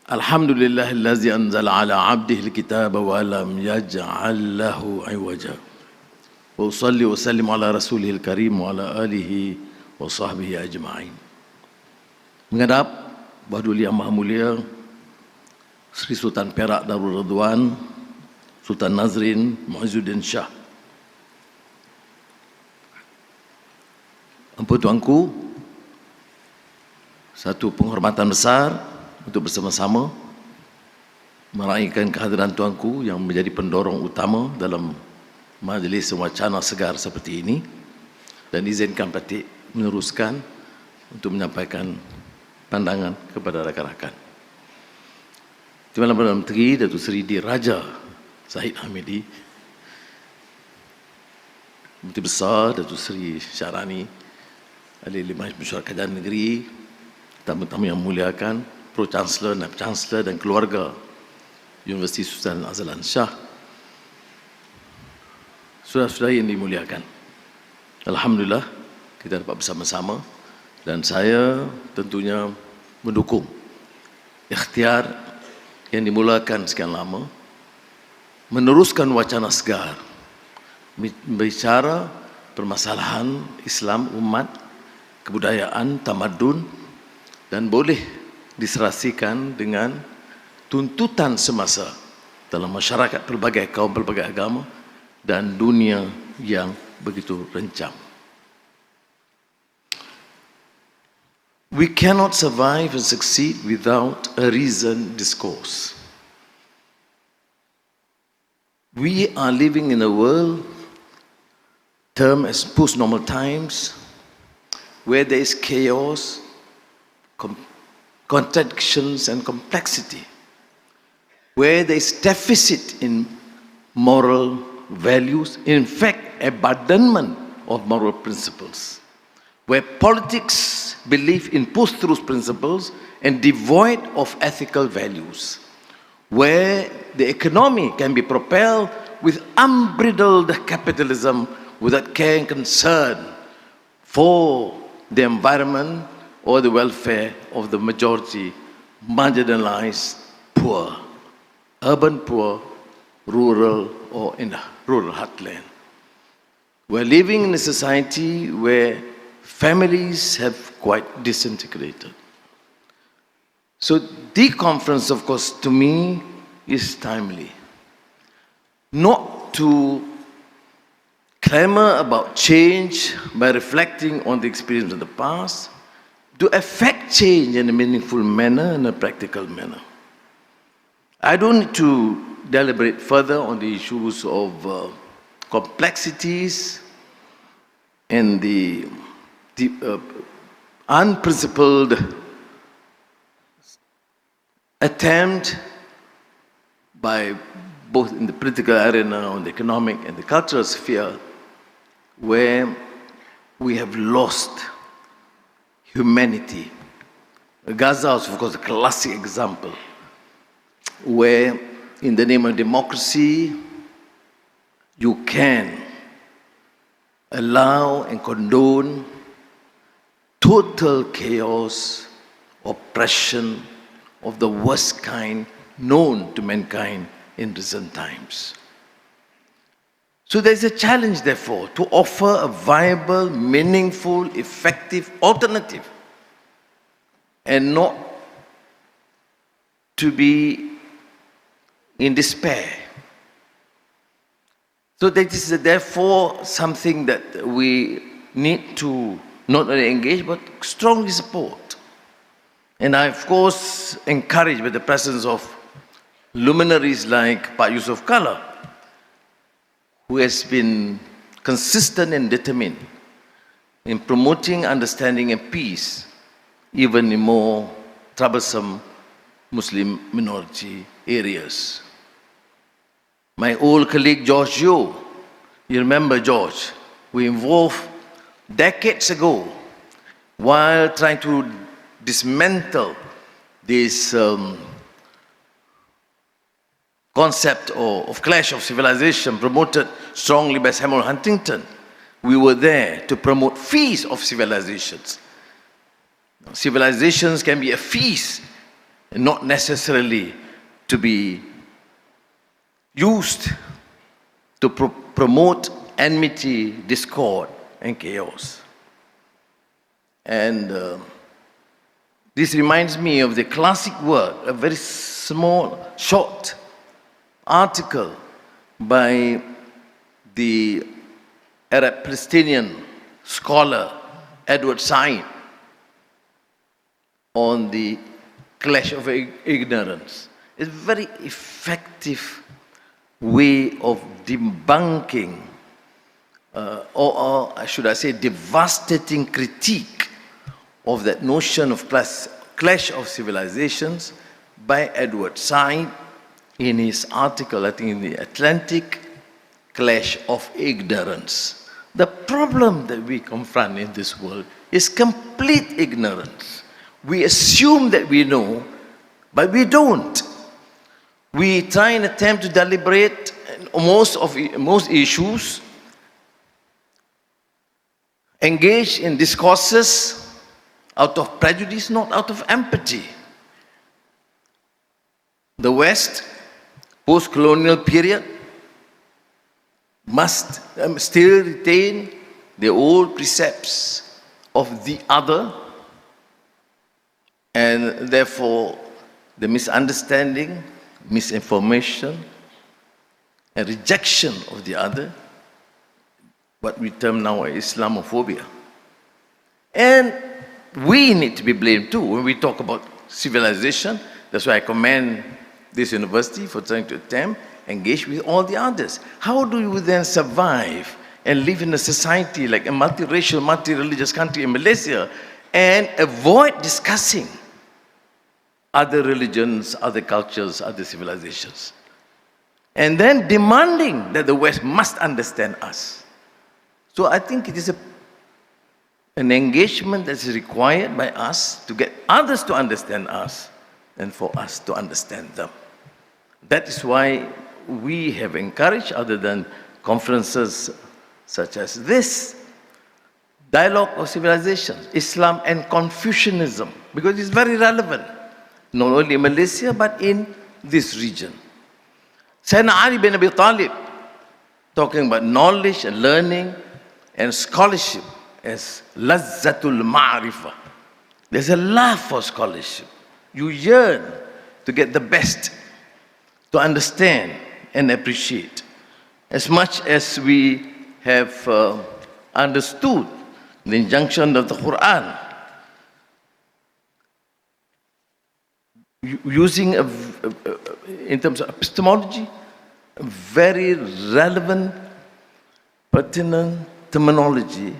Alhamdulillahillazi anzala ala abdihi alkitaba wa lam yaj'al lahu iwaja. Wa usalli wa sallim ala rasulihil karim wa ala alihi wa sahbihi ajma'in. Menghadap Bahduli Yang Maha Mulia Sri Sultan Perak Darul Ridwan Sultan Nazrin Muizzuddin Shah. Ampun tuanku, satu penghormatan besar untuk bersama-sama meraihkan kehadiran tuanku yang menjadi pendorong utama dalam majlis wacana segar seperti ini, dan izinkan Patik meneruskan untuk menyampaikan pandangan kepada rakan-rakan. Timbalan Perdana Menteri Datuk Seri Diraja Zahid Hamidi, Menteri Besar Datuk Seri Syarani, Ahli Majlis Mesyuarat Kerajaan Negeri, tamu-tamu yang muliakan, Pro-Chancellor, Naib Chancellor dan keluarga Universiti Sultan Azlan Shah, saudara-saudara yang dimuliakan, alhamdulillah kita dapat bersama-sama, dan saya tentunya mendukung ikhtiar yang dimulakan sekian lama meneruskan wacana segar berbicara permasalahan Islam, umat, kebudayaan, tamadun, dan boleh diserasikan dengan tuntutan semasa dalam masyarakat pelbagai kaum, pelbagai agama dan dunia yang begitu rencam. We cannot survive and succeed without a reasoned discourse. We are living in a world termed as post-normal times, where there is chaos, contradictions and complexity, where there is deficit in moral values, in fact abandonment of moral principles, where politics believe in post-truth principles and devoid of ethical values, where the economy can be propelled with unbridled capitalism without care and concern for the environment or the welfare of the majority marginalized poor, urban poor, rural or in the rural heartland. We're living in a society where families have quite disintegrated. So the conference, of course, to me is timely. Not to clamor about change by reflecting on the experience of the past, to effect change in a meaningful manner, in a practical manner. I don't need to deliberate further on the issues of complexities and the unprincipled attempt by both in the political arena, on the economic and the cultural sphere, where we have lost humanity. Gaza is, of course, a classic example, where in the name of democracy, you can allow and condone total chaos, oppression of the worst kind known to mankind in recent times. So there's a challenge, therefore, to offer a viable, meaningful, effective alternative, and not to be in despair. So that is therefore something that we need to not only engage but strongly support. And I, of course, encourage with the presence of luminaries like Pak Yusuf Kala, who has been consistent and determined in promoting understanding and peace, even in more troublesome Muslim minority areas. My old colleague George Yeo, you remember George, we involved decades ago while trying to dismantle this concept of clash of civilization promoted strongly by Samuel Huntington. We were there to promote feast of civilizations. Civilizations can be a feast and not necessarily to be used to promote enmity, discord, and chaos. And this reminds me of the classic work, a very small, short article by the Arab Palestinian scholar Edward Said on the clash of ignorance. It's a very effective way of debunking, or should I say, devastating critique of that notion of clash of civilizations by Edward Said in his article, I think in the Atlantic, Clash of Ignorance. The problem that we confront in this world is complete ignorance. We assume that we know, but we don't. We try and attempt to deliberate most issues, engage in discourses out of prejudice, not out of empathy. The West, post-colonial period, must still retain the old precepts of the other, and therefore the misunderstanding, misinformation, and rejection of the other, what we term now Islamophobia. And we need to be blamed too when we talk about civilization. That's why I commend this university for trying to engage with all the others. How do you then survive and live in a society like a multiracial, multi-religious country in Malaysia and avoid discussing other religions, other cultures, other civilizations, and then demanding that the West must understand us? So I think it is an engagement that is required by us to get others to understand us and for us to understand them. That is why we have encouraged, other than conferences such as this, dialogue of civilizations, Islam and Confucianism, because it's very relevant, not only in Malaysia, but in this region. Sayyidina Ali bin Abi Talib, talking about knowledge and learning and scholarship as lazzatul ma'rifah. There's a love for scholarship. You yearn to get the best, to understand and appreciate. As much as we have understood the injunction of the Quran, using, in terms of epistemology, a very relevant, pertinent terminology,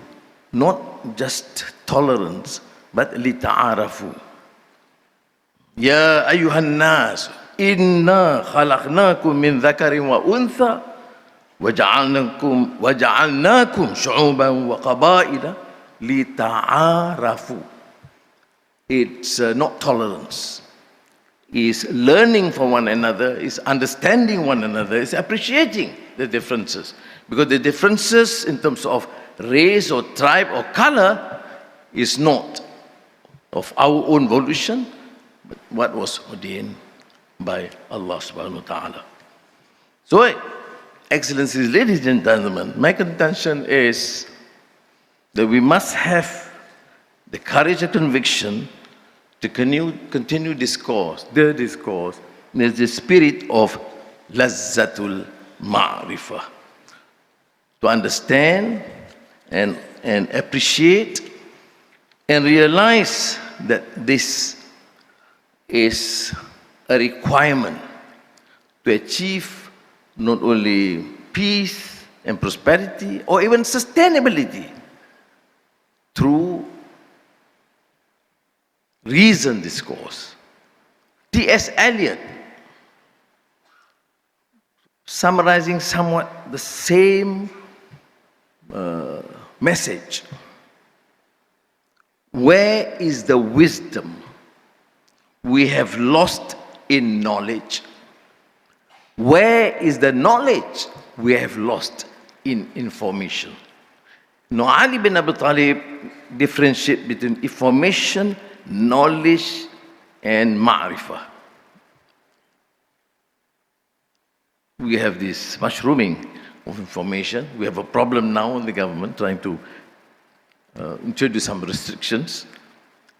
not just tolerance, but lita'arafu. Ya ayyuhan nas, inna khalaqnakum min dhakarin wa untha waja'alnakum shu'uban wa qabaila lita'arafu. It's not tolerance. It's learning from one another, it's understanding one another, it's appreciating the differences. Because the differences in terms of race or tribe or color is not of our own volition, but what was ordained by Allah subhanahu wa ta'ala. So, Excellencies, ladies and gentlemen, my contention is that we must have the courage and conviction to continue discourse, in the spirit of lazzatul ma'rifah, to understand and appreciate and realize that this is a requirement to achieve not only peace and prosperity or even sustainability through reasoned discourse. T.S. Eliot, summarizing somewhat the same message. Where is the wisdom we have lost in knowledge? Where is the knowledge we have lost in information? Now, Ali bin Abi Talib differentiates between information, knowledge, and ma'rifah. We have this mushrooming of information. We have a problem now in the government trying to introduce some restrictions,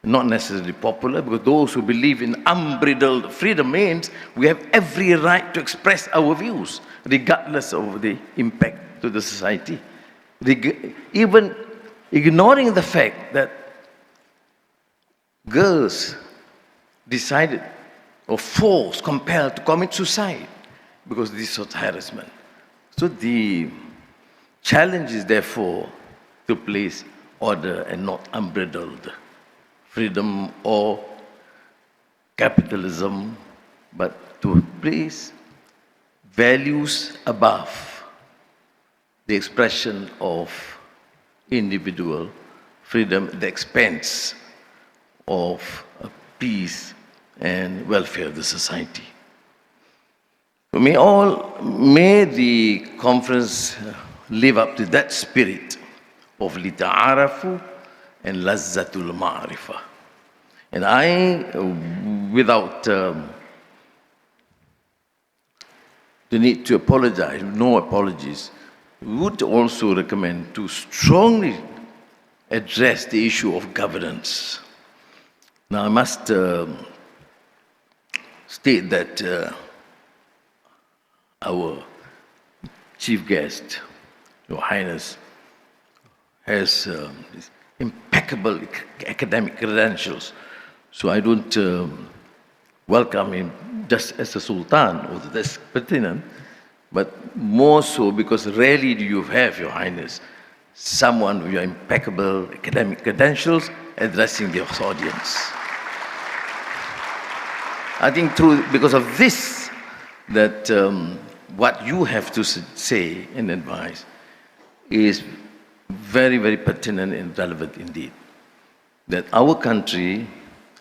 not necessarily popular, because those who believe in unbridled freedom means we have every right to express our views, regardless of the impact to the society. Even ignoring the fact that girls decided or forced, compelled to commit suicide because this was harassment. So the challenge is therefore to place order and not unbridled freedom or capitalism, but to place values above the expression of individual freedom at the expense of peace and welfare of the society. May the conference live up to that spirit of lita'arafu and lazzatul ma'rifah. And I, without the need to apologize, no apologies, would also recommend to strongly address the issue of governance. Now, I must state that our chief guest, Your Highness, has impeccable academic credentials. So I don't welcome him just as a sultan or the desk lieutenant, but more so because rarely do you have, Your Highness, someone with your impeccable academic credentials addressing the audience. I think because of this, that what you have to say and advise is very, very pertinent and relevant indeed. That our country,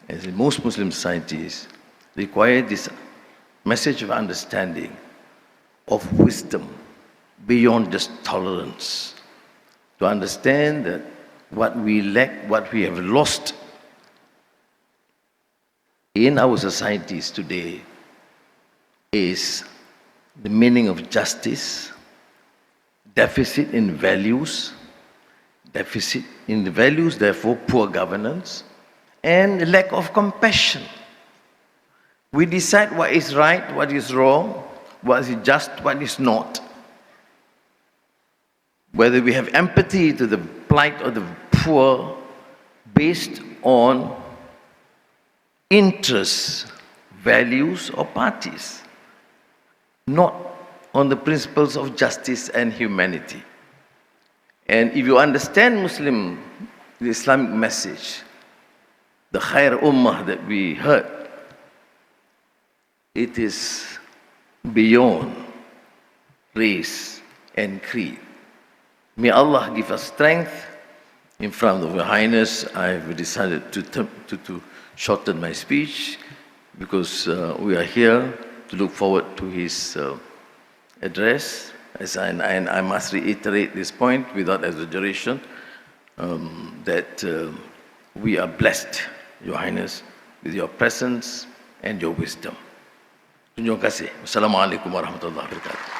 as in most Muslim societies, require this message of understanding, of wisdom, beyond just tolerance. To understand that what we lack, what we have lost in our societies today is the meaning of justice, deficit in values, deficit in the values, therefore poor governance, and lack of compassion. We decide what is right, what is wrong, what is just, what is not. Whether we have empathy to the plight of the poor based on interests, values, or parties, not on the principles of justice and humanity. And if you understand the Islamic message, the Khair Ummah that we heard, it is beyond race and creed. May Allah give us strength. In front of Your Highness, I've decided to shorten my speech because we are here to look forward to his address. And I must reiterate this point without exaggeration, that we are blessed, Your Highness, with your presence and your wisdom. Terima kasih. Wassalamualaikum warahmatullahi wabarakatuh.